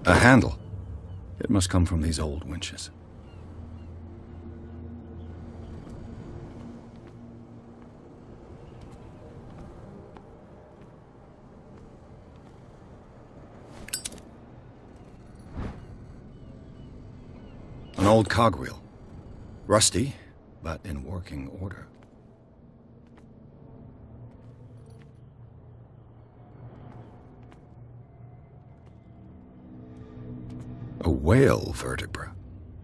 A handle. It must come from these old winches. An old cogwheel. Rusty, but in working order. A whale vertebra.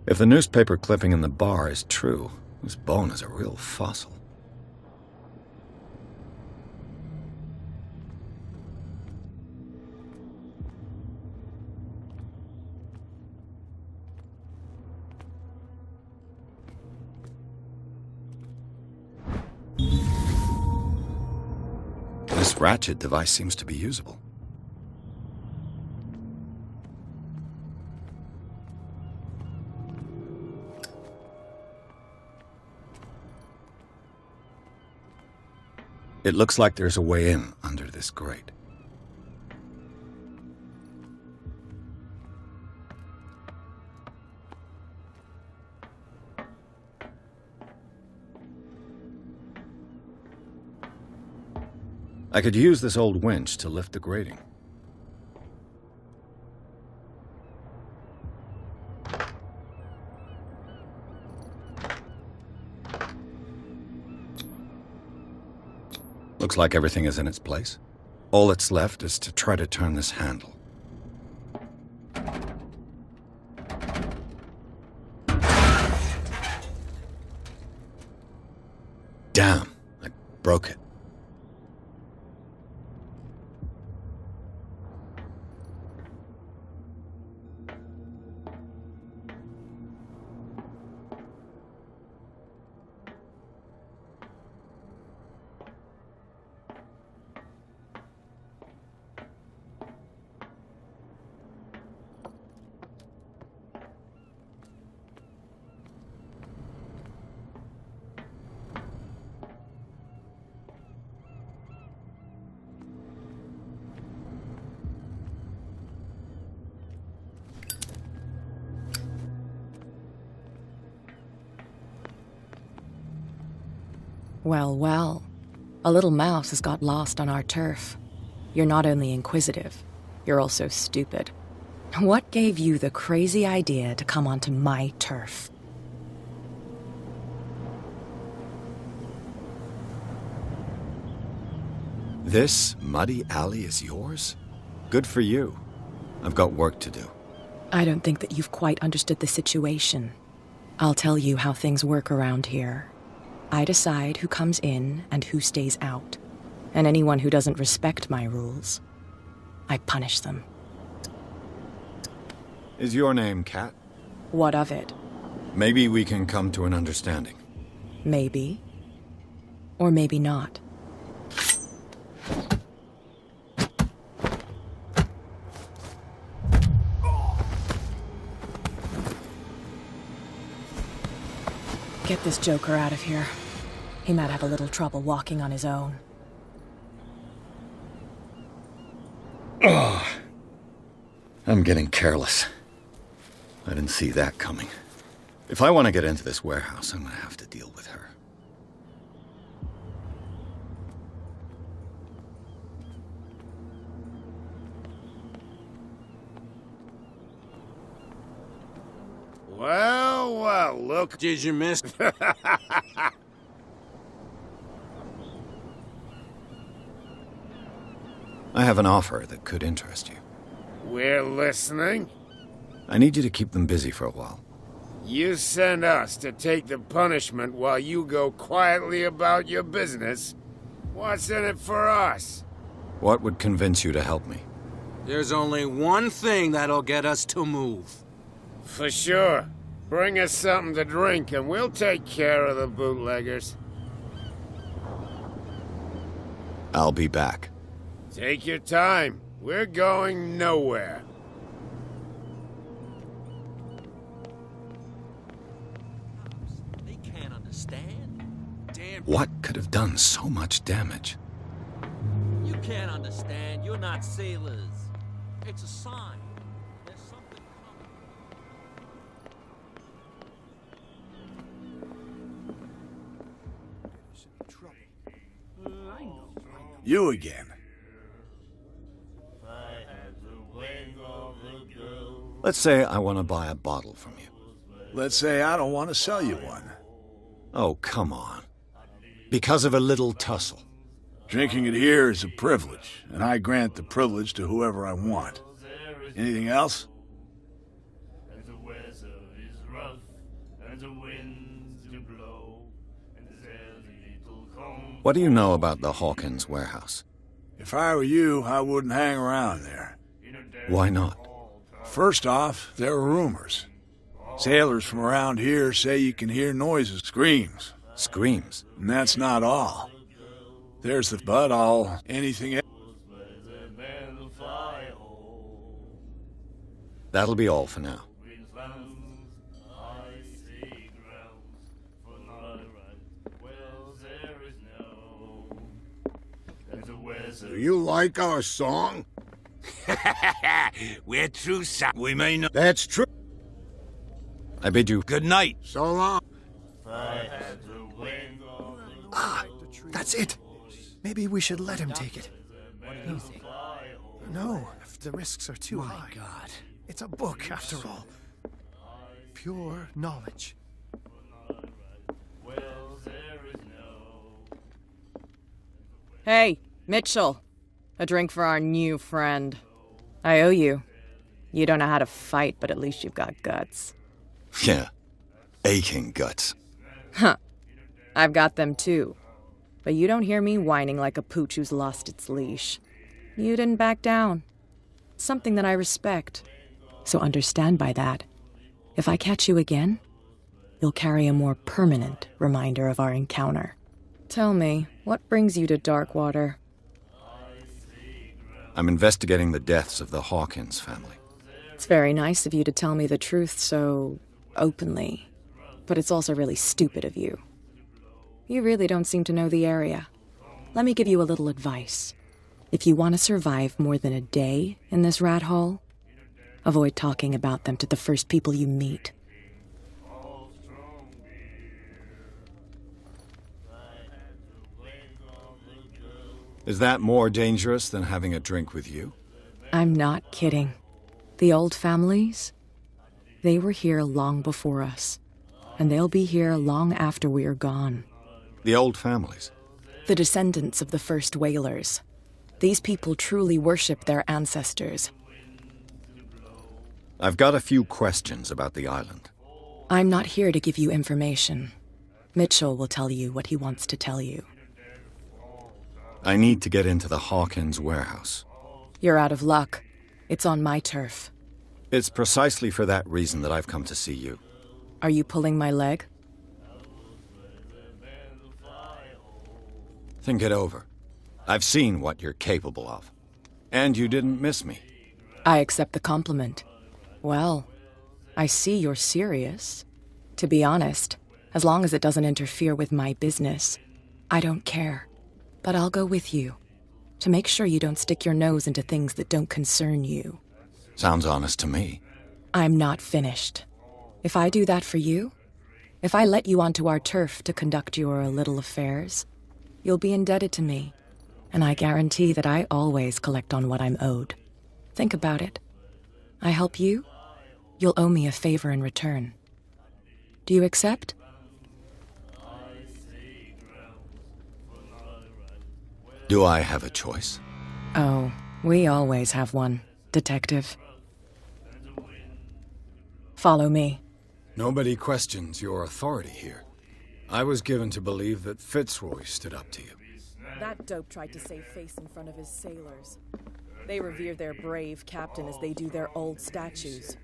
If the newspaper clipping in the bar is true, this bone is a real fossil. This ratchet device seems to be usable. It looks like there's a way in under this grate. I could use this old winch to lift the grating. Looks like everything is in its place. All that's left is to try to turn this handle. Damn, I broke it. Well, well. A little mouse has got lost on our turf. You're not only inquisitive, you're also stupid. What gave you the crazy idea to come onto my turf? This muddy alley is yours? Good for you. I've got work to do. I don't think that you've quite understood the situation. I'll tell you how things work around here. I decide who comes in and who stays out. And anyone who doesn't respect my rules, I punish them. Is your name Cat? What of it? Maybe we can come to an understanding. Maybe. Or maybe not. Get this joker out of here. He might have a little trouble walking on his own. Oh, I'm getting careless. I didn't see that coming. If I want to get into this warehouse, I'm going to have to deal with her. Well, well, look, did you miss? I have an offer that could interest you. We're listening. I need you to keep them busy for a while. You send us to take the punishment while you go quietly about your business. What's in it for us? What would convince you to help me? There's only one thing that'll get us to move. For sure. Bring us something to drink and we'll take care of the bootleggers. I'll be back. Take your time. We're going nowhere. They can't understand. Damn. What could have done so much damage? You can't understand. You're not sailors. It's a sign. There's some... You again. Let's say I want to buy a bottle from you. Let's say I don't want to sell you one. Oh, come on. Because of a little tussle. Drinking it here is a privilege, and I grant the privilege to whoever I want. Anything else? What do you know about the Hawkins warehouse? If I were you, I wouldn't hang around there. Why not? First off, there are rumors. Sailors from around here say you can hear noises, screams. Screams? And that's not all. There's the anything else. That'll be all for now. Do you like our song? We're true, son. We may not. That's true. I bid you Good night. So long. Ah, that's it. Maybe we should let him take it. No, if the risks are too high. My God. It's a book, after all. Pure knowledge. Hey, Mitchell. A drink for our new friend. I owe you. You don't know how to fight, but at least you've got guts. Yeah. Aching guts. Huh. I've got them too. But you don't hear me whining like a pooch who's lost its leash. You didn't back down. It's something that I respect. So understand by that. If I catch you again, you'll carry a more permanent reminder of our encounter. Tell me, what brings you to Darkwater? I'm investigating the deaths of the Hawkins family. It's very nice of you to tell me the truth so openly. But it's also really stupid of you. You really don't seem to know the area. Let me give you a little advice. If you want to survive more than a day in this rat hole, avoid talking about them to the first people you meet. Is that more dangerous than having a drink with you? I'm not kidding. The old families, they were here long before us, and they'll be here long after we are gone. The old families? The descendants of the first whalers. These people truly worship their ancestors. I've got a few questions about the island. I'm not here to give you information. Mitchell will tell you what he wants to tell you. I need to get into the Hawkins warehouse. You're out of luck. It's on my turf. It's precisely for that reason that I've come to see you. Are you pulling my leg? Think it over. I've seen what you're capable of. And you didn't miss me. I accept the compliment. Well, I see you're serious. To be honest, as long as it doesn't interfere with my business, I don't care. But I'll go with you, to make sure you don't stick your nose into things that don't concern you. Sounds honest to me. I'm not finished. If I do that for you, if I let you onto our turf to conduct your little affairs, you'll be indebted to me, and I guarantee that I always collect on what I'm owed. Think about it. I help you, you'll owe me a favor in return. Do you accept? Do I have a choice? Oh, we always have one, Detective. Follow me. Nobody questions your authority here. I was given to believe that Fitzroy stood up to you. That dope tried to save face in front of his sailors. They revere their brave captain as they do their old statues.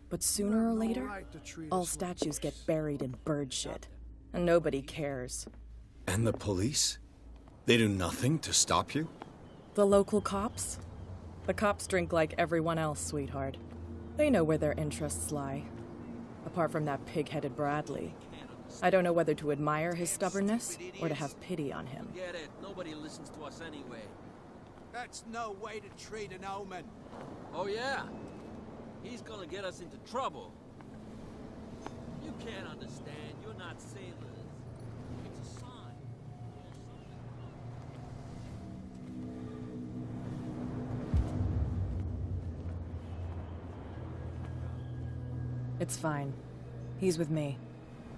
But sooner or later, all statues get buried in bird shit. And nobody cares. And the police? They do nothing to stop you? The local cops? The cops drink like everyone else, sweetheart. They know where their interests lie. Apart from that pig-headed Bradley. I don't know whether to admire his stubbornness or to have pity on him. Get it. Nobody listens to us anyway. That's no way to treat an omen. Oh, yeah? He's gonna get us into trouble. You can't understand. You're not sailors. It's a sign. It's fine. He's with me.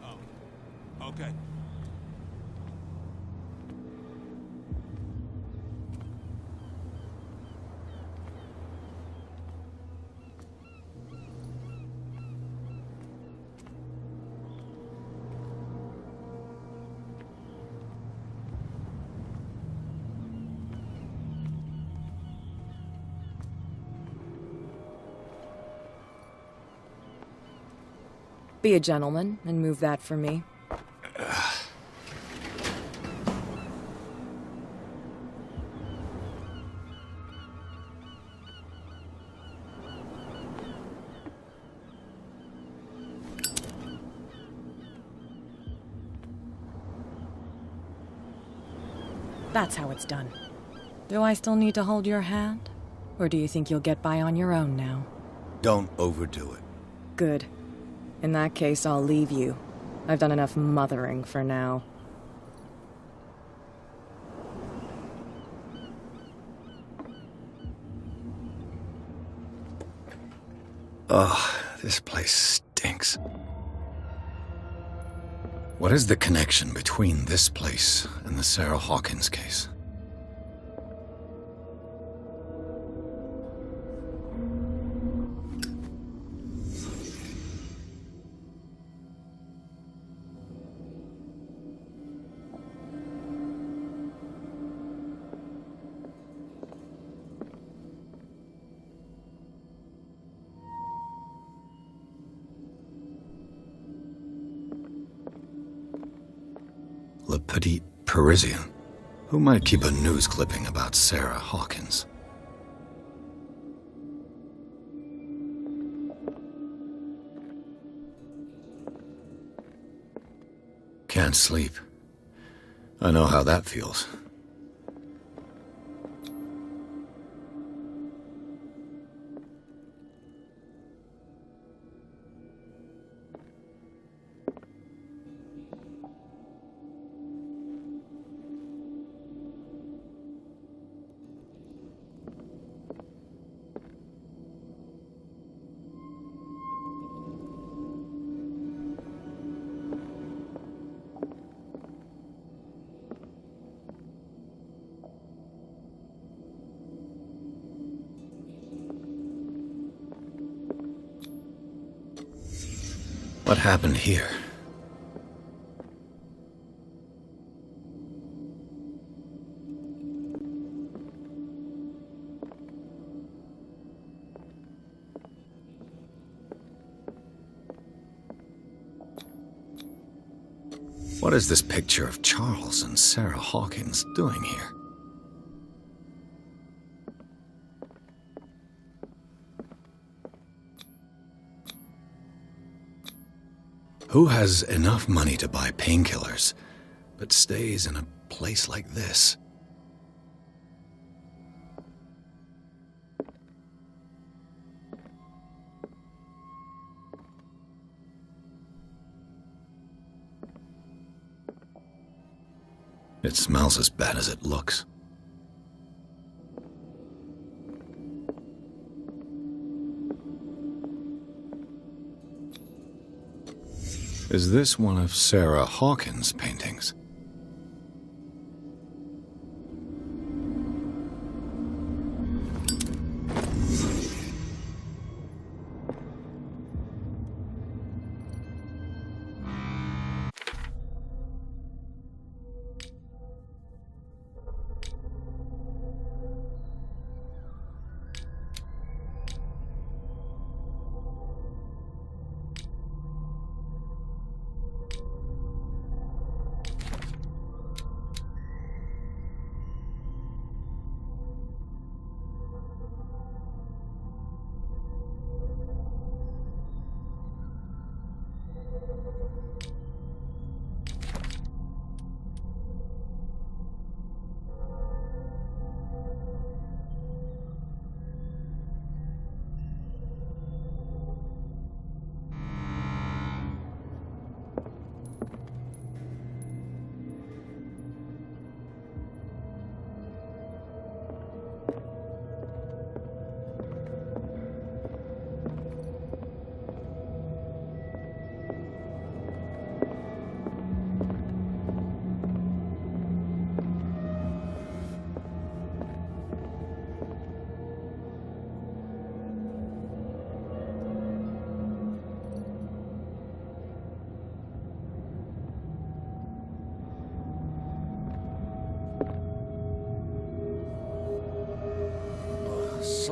Oh, okay. Be a gentleman and move that for me. That's how it's done. Do I still need to hold your hand? Or do you think you'll get by on your own now? Don't overdo it. Good. In that case, I'll leave you. I've done enough mothering for now. Ugh, this place stinks. What is the connection between this place and the Sarah Hawkins case? Le Petit Parisien. Who might keep a news clipping about Sarah Hawkins? Can't sleep. I know how that feels. What happened here? What is this picture of Charles and Sarah Hawkins doing here? Who has enough money to buy painkillers, but stays in a place like this? It smells as bad as it looks. Is this one of Sarah Hawkins' paintings?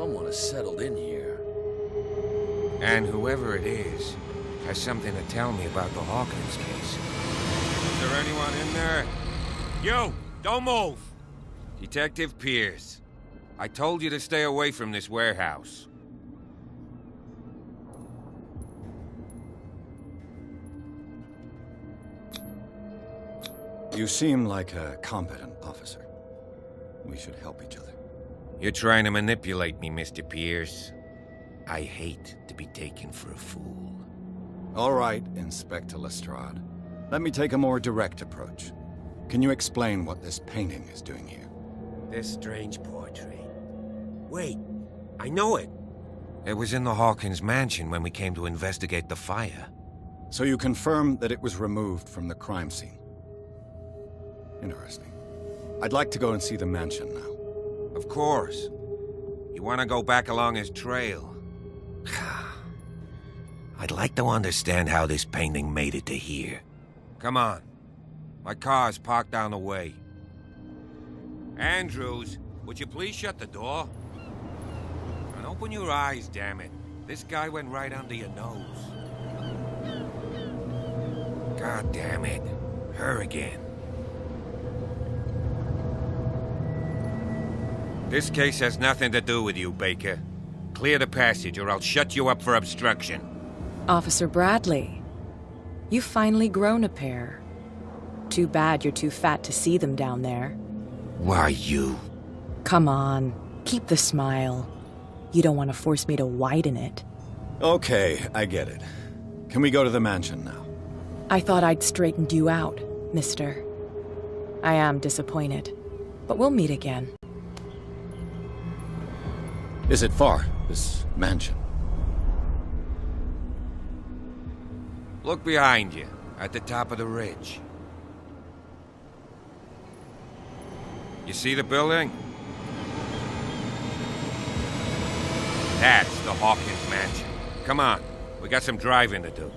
Someone has settled in here. And whoever it is has something to tell me about the Hawkins case. Is there anyone in there? You! Don't move! Detective Pierce. I told you to stay away from this warehouse. You seem like a competent officer. We should help each other. You're trying to manipulate me, Mr. Pierce. I hate to be taken for a fool. All right, Inspector Lestrade. Let me take a more direct approach. Can you explain what this painting is doing here? This strange portrait. Wait, I know it. It was in the Hawkins mansion when we came to investigate the fire. So you confirm that it was removed from the crime scene? Interesting. I'd like to go and see the mansion now. Of course. You want to go back along his trail? I'd like to understand how this painting made it to here. Come on. My car's parked down the way. Andrews, would you please shut the door? And open your eyes, damn it. This guy went right under your nose. God damn it. Her again. This case has nothing to do with you, Baker. Clear the passage or I'll shut you up for obstruction. Officer Bradley, you've finally grown a pair. Too bad you're too fat to see them down there. Why, you? Come on, keep the smile. You don't want to force me to widen it. Okay, I get it. Can we go to the mansion now? I thought I'd straightened you out, mister. I am disappointed, but we'll meet again. Is it far, this mansion? Look behind you, at the top of the ridge. You see the building? That's the Hawkins mansion. Come on, we got some driving to do.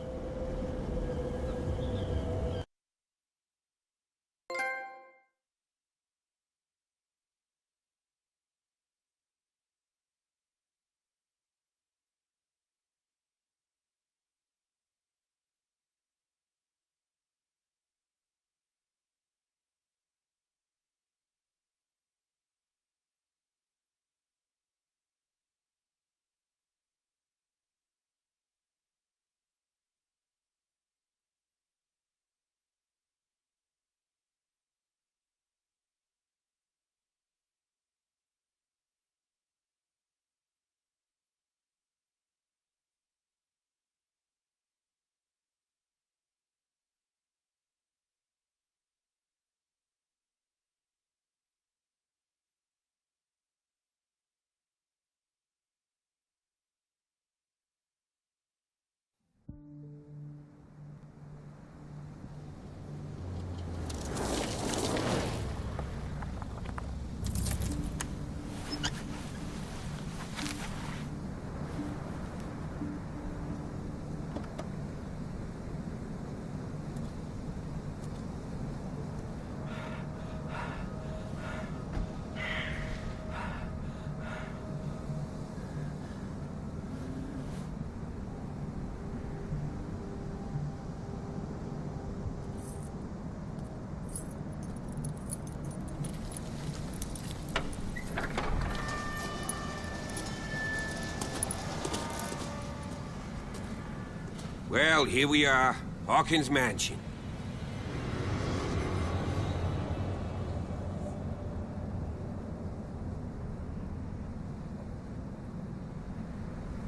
Well, here we are. Hawkins Mansion.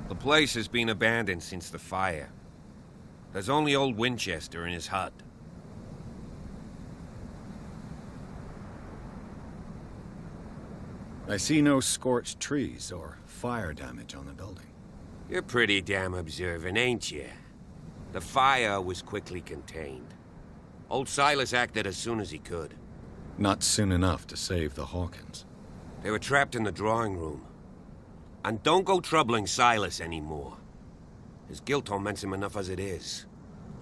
The place has been abandoned since the fire. There's only old Winchester in his hut. I see no scorched trees or fire damage on the building. You're pretty damn observant, ain't you? The fire was quickly contained. Old Silas acted as soon as he could. Not soon enough to save the Hawkins. They were trapped in the drawing room. And don't go troubling Silas anymore. His guilt torments him enough as it is.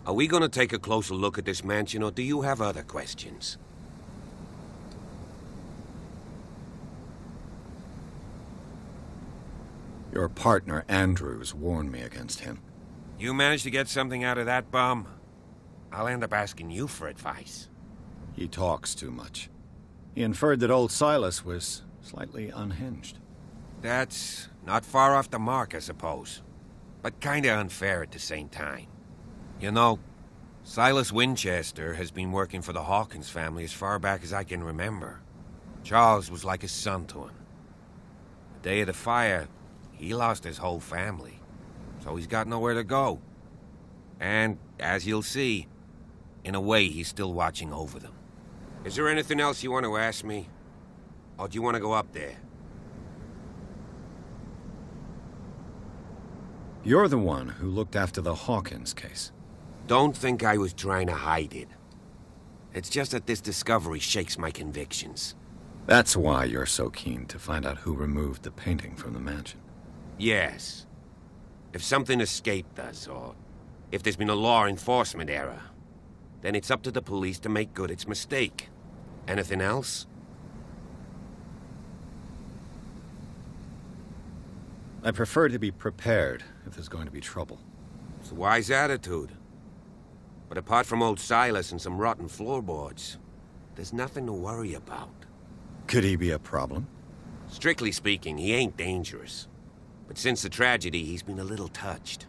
Are we gonna take a closer look at this mansion, or do you have other questions? Your partner, Andrews, warned me against him. You managed to get something out of that bum? I'll end up asking you for advice. He talks too much. He inferred that old Silas was slightly unhinged. That's not far off the mark, I suppose. But kinda unfair at the same time. You know, Silas Winchester has been working for the Hawkins family as far back as I can remember. Charles was like a son to him. The day of the fire, he lost his whole family. So he's got nowhere to go. And, as you'll see, in a way he's still watching over them. Is there anything else you want to ask me? Or do you want to go up there? You're the one who looked after the Hawkins case. Don't think I was trying to hide it. It's just that this discovery shakes my convictions. That's why you're so keen to find out who removed the painting from the mansion. Yes. If something escaped us, or if there's been a law enforcement error, then it's up to the police to make good its mistake. Anything else? I prefer to be prepared if there's going to be trouble. It's a wise attitude. But apart from old Silas and some rotten floorboards, there's nothing to worry about. Could he be a problem? Strictly speaking, he ain't dangerous. But since the tragedy, he's been a little touched.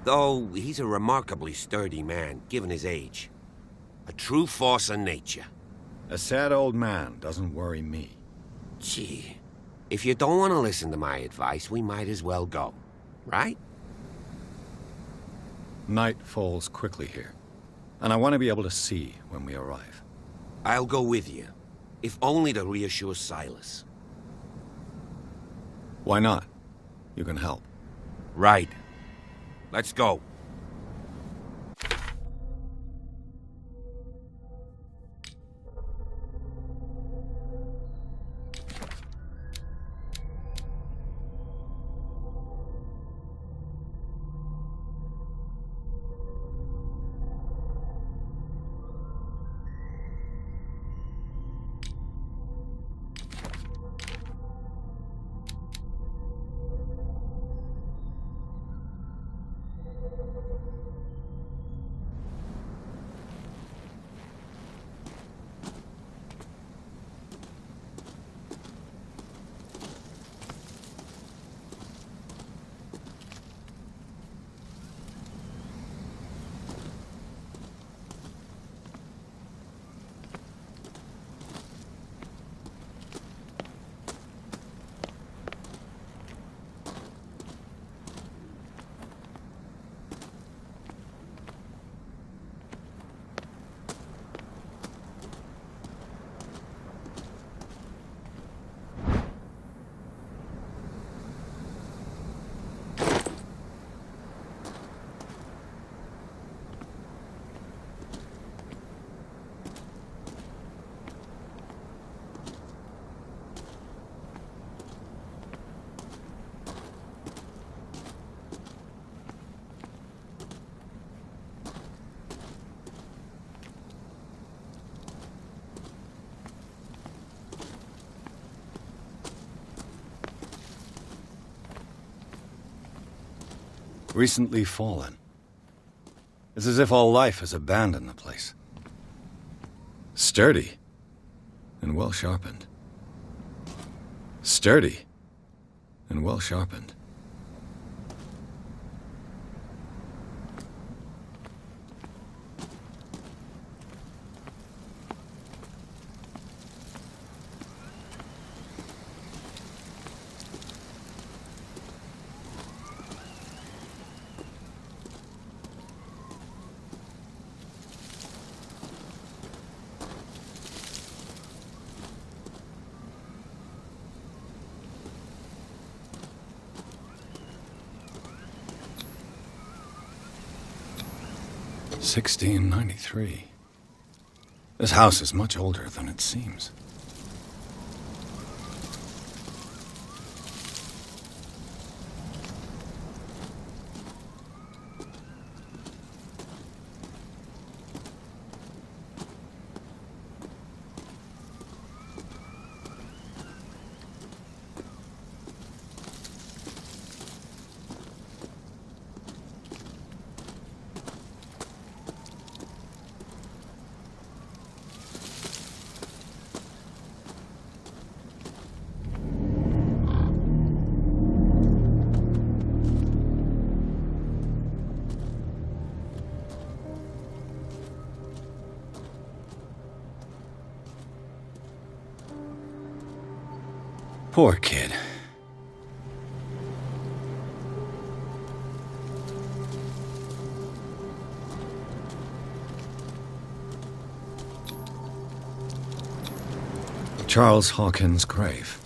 Though he's a remarkably sturdy man, given his age. A true force of nature. A sad old man doesn't worry me. Gee, if you don't want to listen to my advice, we might as well go. Right? Night falls quickly here, and I want to be able to see when we arrive. I'll go with you, if only to reassure Silas. Why not? You can help. Right. Let's go. Recently fallen. It's as if all life has abandoned the place. Sturdy and well sharpened. Sturdy and well sharpened. $1693. This house is much older than it seems. Poor kid. Charles Hawkins' grave.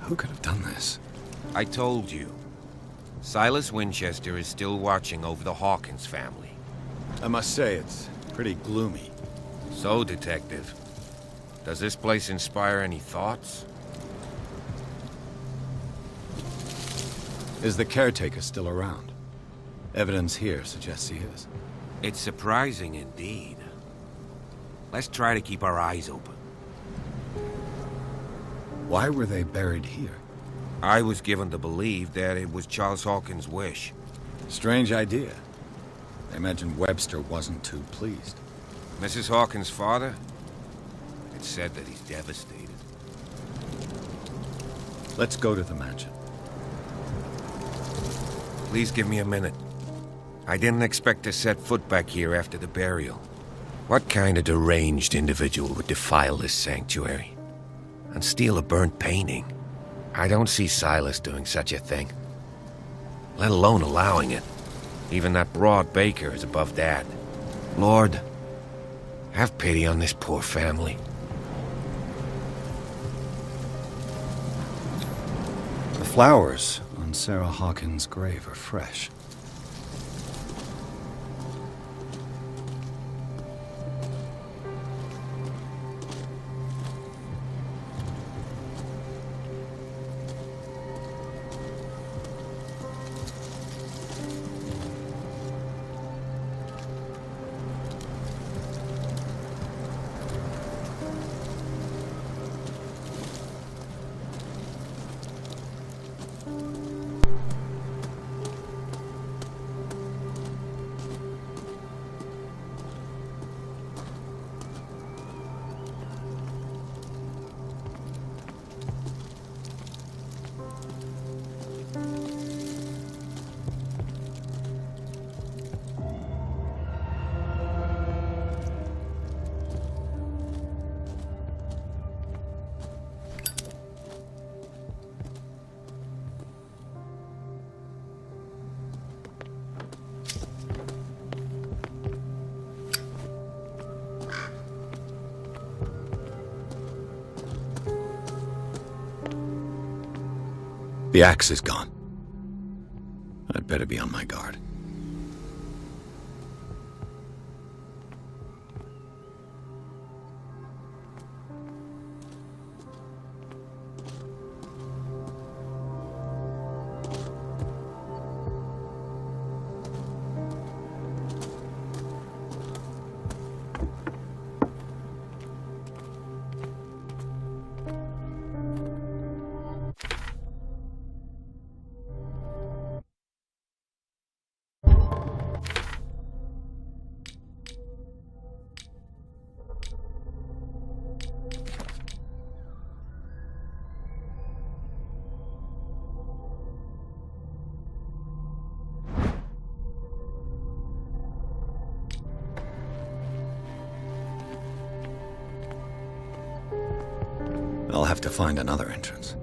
Who could have done this? I told you. Silas Winchester is still watching over the Hawkins family. I must say, it's pretty gloomy. So, Detective, does this place inspire any thoughts? Is the caretaker still around? Evidence here suggests he is. It's surprising indeed. Let's try to keep our eyes open. Why were they buried here? I was given to believe that it was Charles Hawkins' wish. Strange idea. I imagine Webster wasn't too pleased. Mrs. Hawkins' father? It's said that he's devastated. Let's go to the mansion. Please give me a minute. I didn't expect to set foot back here after the burial. What kind of deranged individual would defile this sanctuary? And steal a burnt painting? I don't see Silas doing such a thing. Let alone allowing it. Even that broad baker is above that. Lord, have pity on this poor family. The flowers on Sarah Hawkins' grave are fresh. The axe is gone. I'd better be on my guard. I'll have to find another entrance.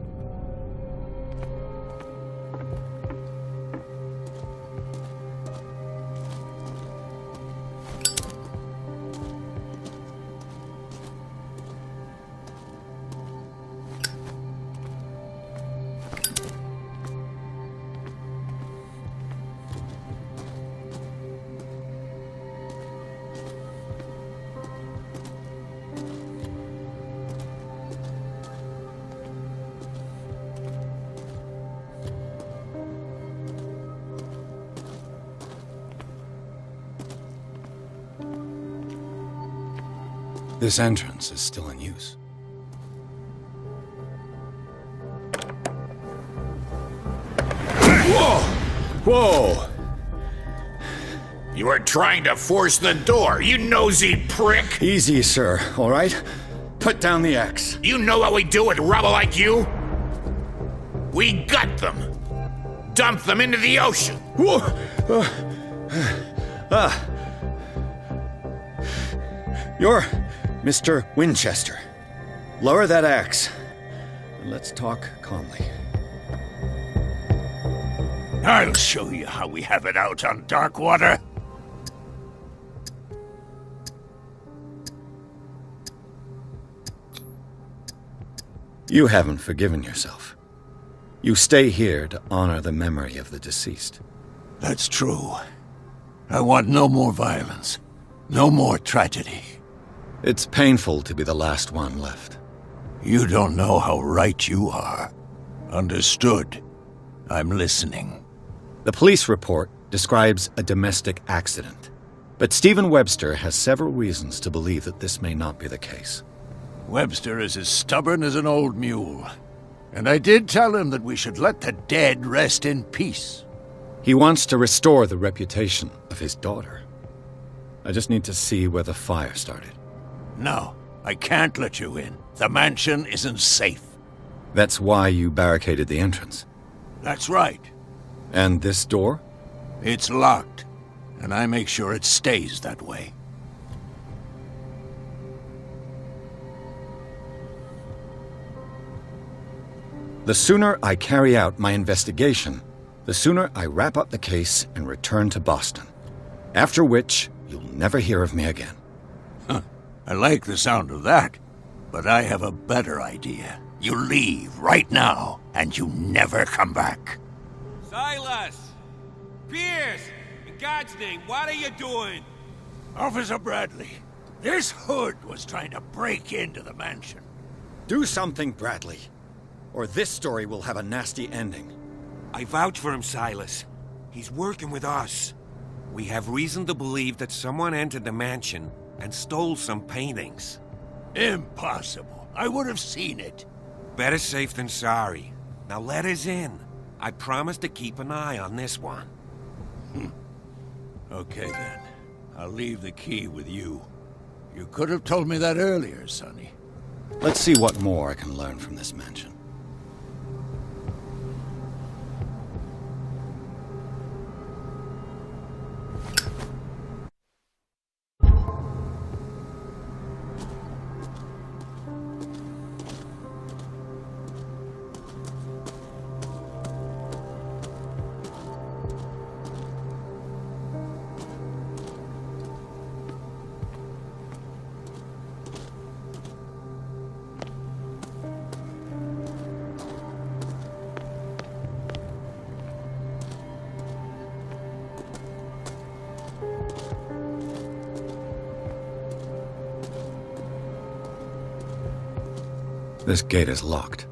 This entrance is still in use. Whoa! Whoa! You were trying to force the door, you nosy prick! Easy, sir, all right? Put down the axe. You know what we do with rubble like you? We gut them. Dump them into the ocean. Whoa! You're Mr. Winchester. Lower that axe. and let's talk calmly. I'll show you how we have it out on Darkwater. You haven't forgiven yourself. You stay here to honor the memory of the deceased. That's true. I want no more violence. No more tragedy. It's painful to be the last one left. You don't know how right you are. Understood. I'm listening. The police report describes a domestic accident, but Stephen Webster has several reasons to believe that this may not be the case. Webster is as stubborn as an old mule. And I did tell him that we should let the dead rest in peace. He wants to restore the reputation of his daughter. I just need to see where the fire started. No, I can't let you in. The mansion isn't safe. That's why you barricaded the entrance. That's right. And this door? It's locked, and I make sure it stays that way. The sooner I carry out my investigation, the sooner I wrap up the case and return to Boston. After which, you'll never hear of me again. I like the sound of that, but I have a better idea. You leave right now, and you never come back. Silas! Pierce! In God's name, what are you doing? Officer Bradley, this hood was trying to break into the mansion. Do something, Bradley, or this story will have a nasty ending. I vouch for him, Silas. He's working with us. We have reason to believe that someone entered the mansion and stole some paintings. Impossible. I would have seen it. Better safe than sorry. Now let us in. I promise to keep an eye on this one. Okay then. I'll leave the key with you. You could have told me that earlier, Sonny. Let's see what more I can learn from this mansion. This gate is locked.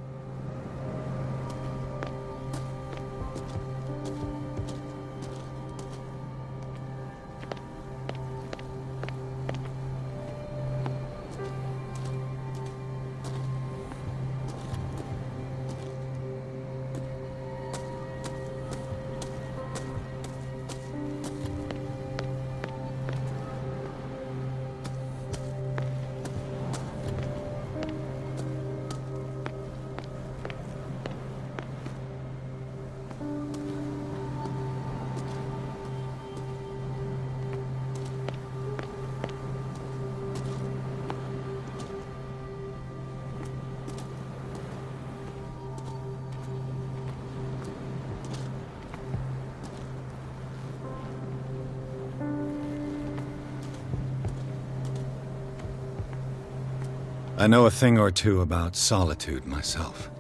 I know a thing or two about solitude myself.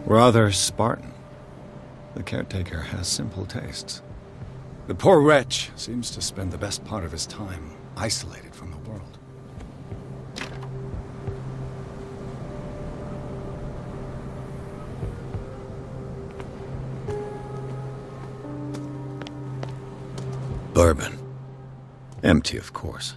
Rather Spartan. The caretaker has simple tastes. The poor wretch seems to spend the best part of his time isolated from the world. Bourbon. Empty, of course.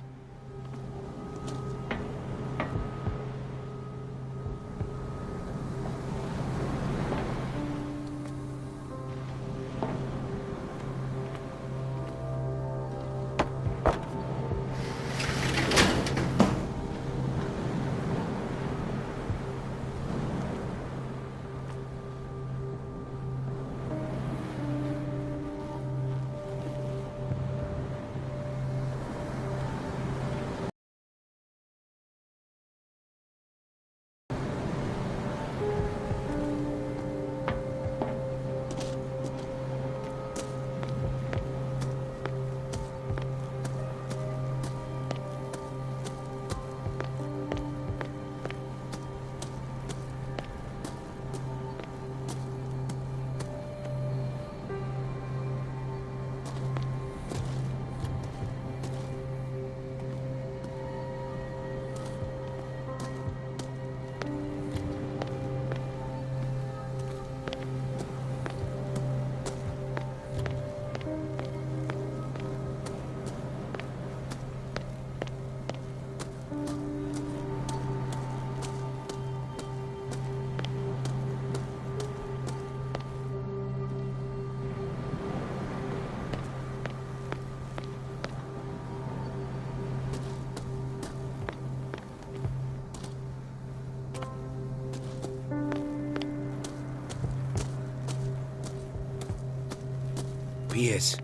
Pierce,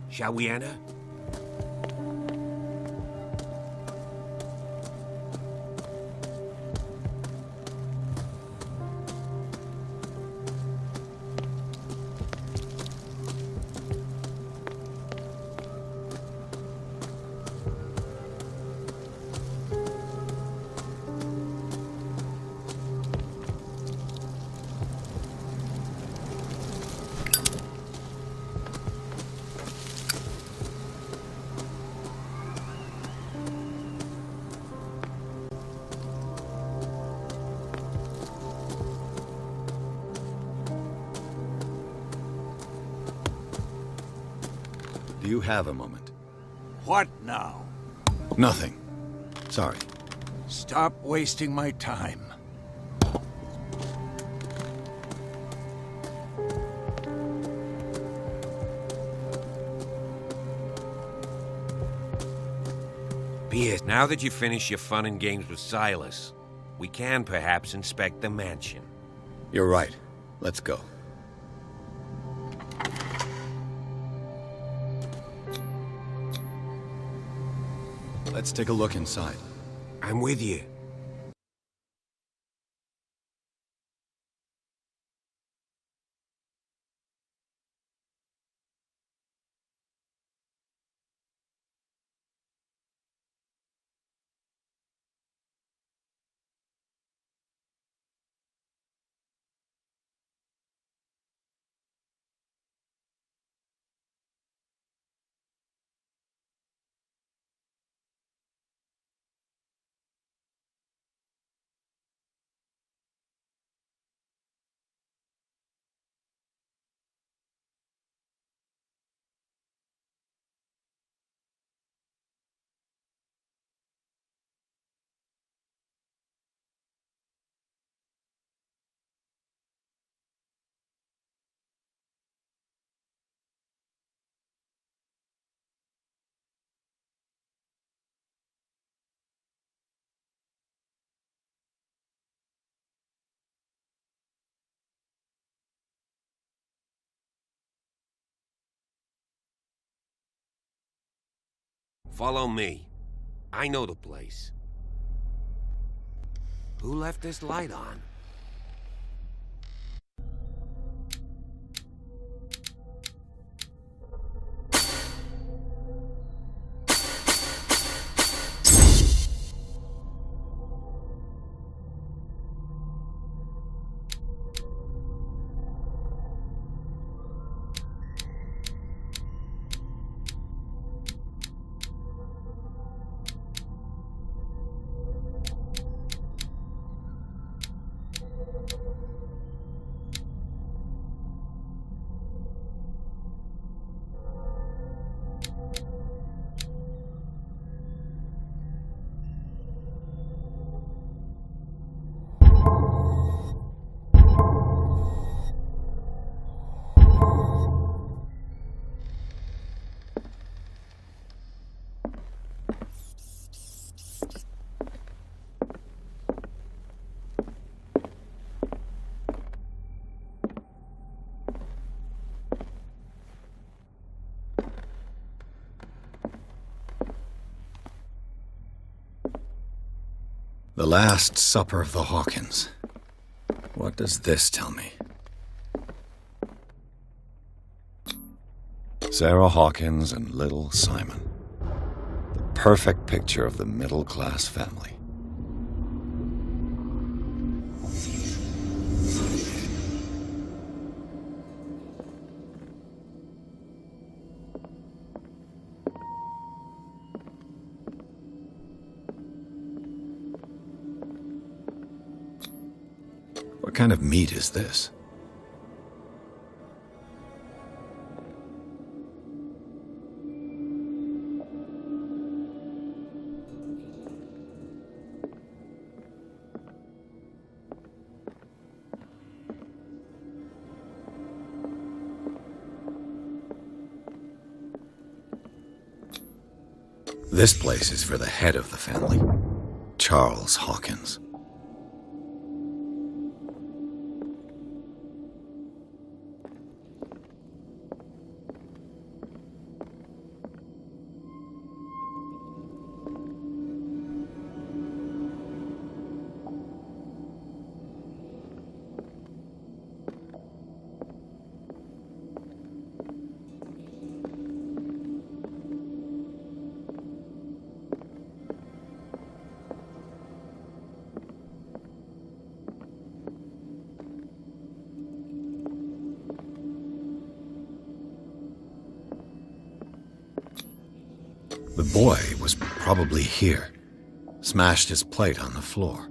shall we enter? Do you have a moment? What now? Nothing. Sorry. Stop wasting my time. Pierce, now that you've finished your fun and games with Silas, we can perhaps inspect the mansion. You're right. Let's go. Let's take a look inside. I'm with you. Follow me. I know the place. Who left this light on? The Last Supper of the Hawkins. What does this tell me? Sarah Hawkins and little Simon. The perfect picture of the middle-class family. What kind of meat is this? This place is for the head of the family, Charles Hawkins. The boy was probably here. Smashed his plate on the floor.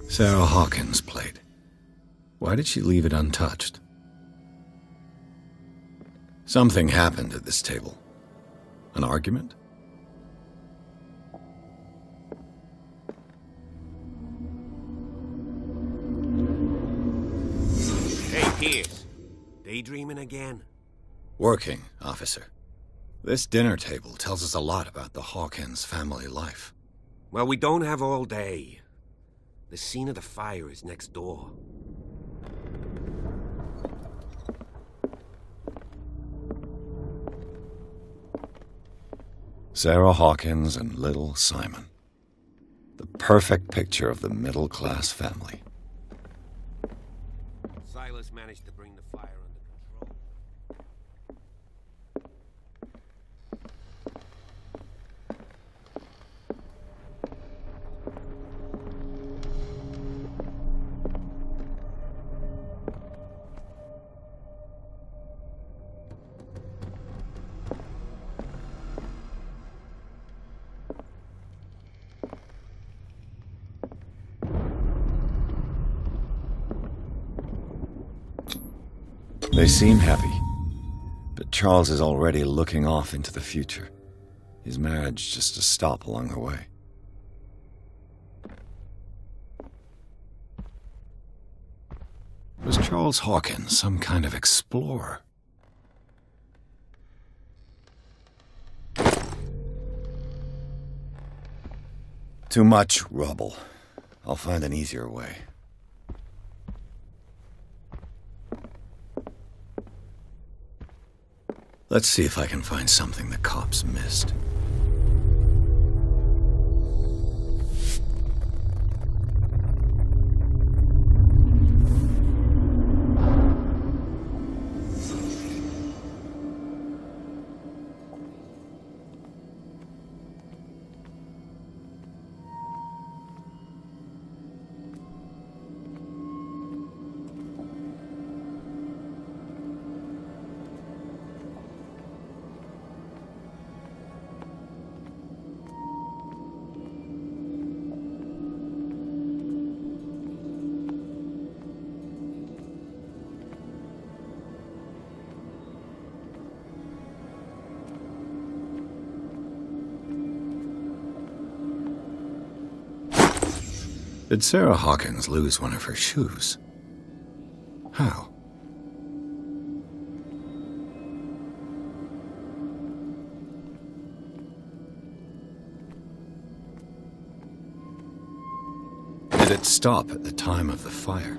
Sarah Hawkins' plate. Why did she leave it untouched? Something happened at this table. An argument? Hey, Pierce. Daydreaming again? Working, officer. This dinner table tells us a lot about the Hawkins family life. Well, we don't have all day. The scene of the fire is next door. Sarah Hawkins and little Simon. The perfect picture of the middle-class family. Silas managed to bring the fire under control. They seem happy, but Charles is already looking off into the future. His marriage just a stop along the way. Was Charles Hawkins some kind of explorer? Too much rubble. I'll find an easier way. Let's see if I can find something the cops missed. Did Sarah Hawkins lose one of her shoes? How? Did it stop at the time of the fire?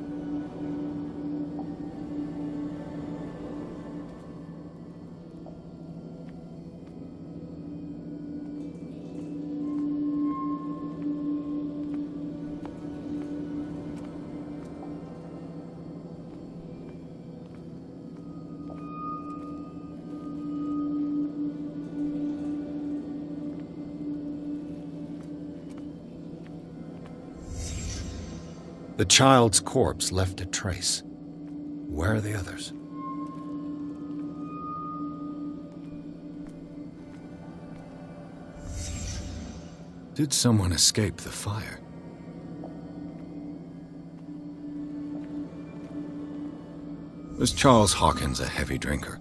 The child's corpse left a trace. Where are the others? Did someone escape the fire? Was Charles Hawkins a heavy drinker?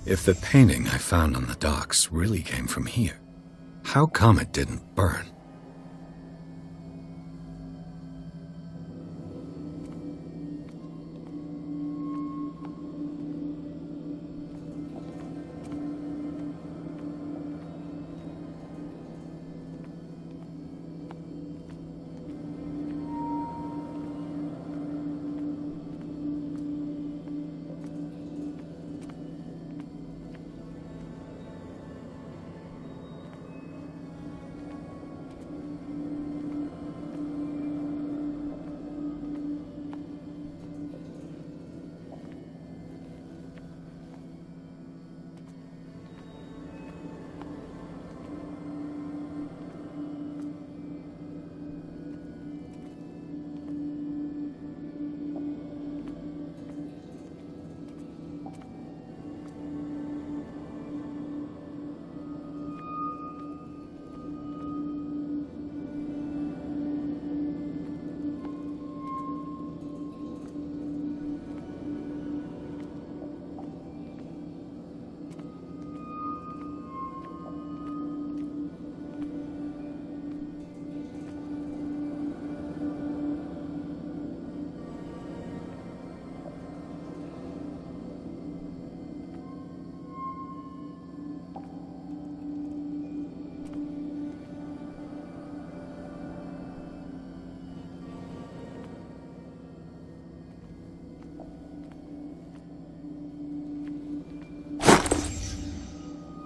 If the painting I found on the docks really came from here, how come it didn't burn?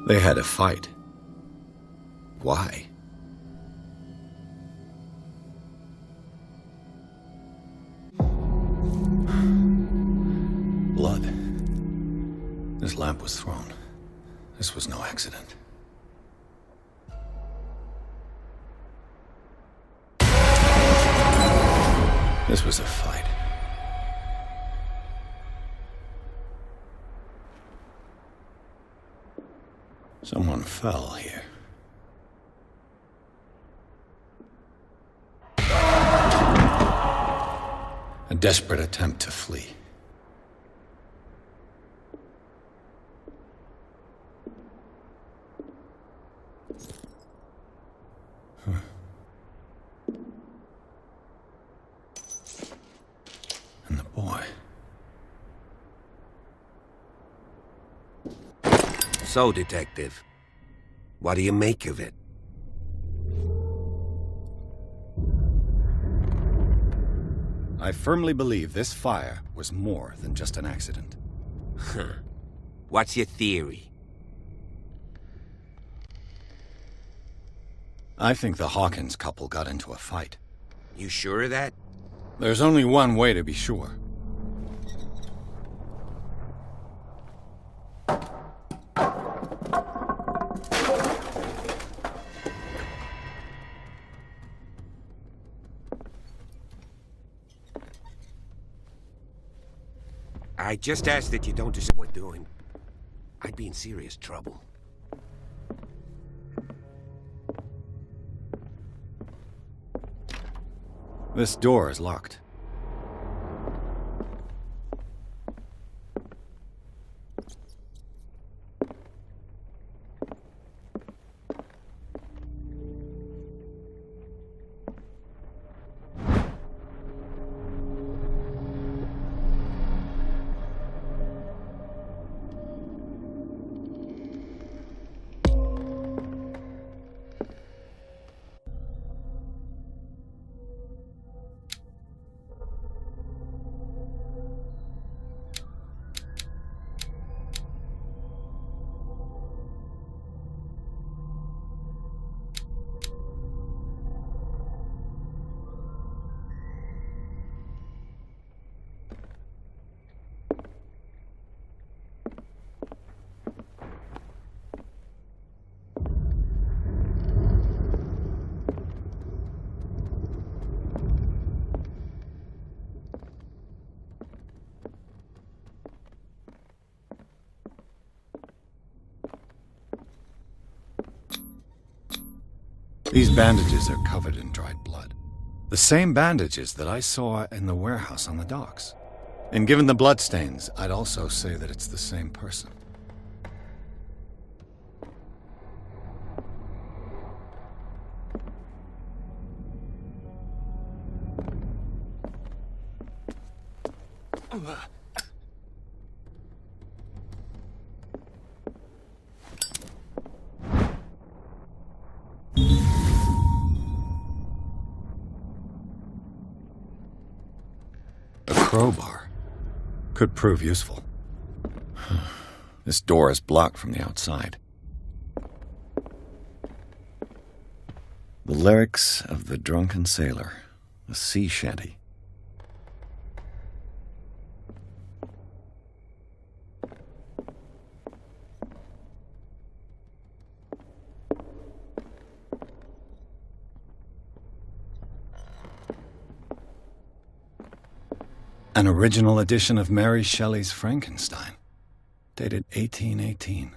They had a fight. Why? Blood. This lamp was thrown. This was no accident. This was a fight. Someone fell here. A desperate attempt to flee. And the boy. So, Detective, what do you make of it? I firmly believe this fire was more than just an accident. What's your theory? I think the Hawkins couple got into a fight. You sure of that? There's only one way to be sure. I just ask that you don't do what we're doing. I'd be in serious trouble. This door is locked. These bandages are covered in dried blood. The same bandages that I saw in the warehouse on the docks. And given the bloodstains, I'd also say that it's the same person. Crowbar. Could prove useful. This door is blocked from the outside. The lyrics of the drunken sailor. A sea shanty. An original edition of Mary Shelley's Frankenstein, dated 1818.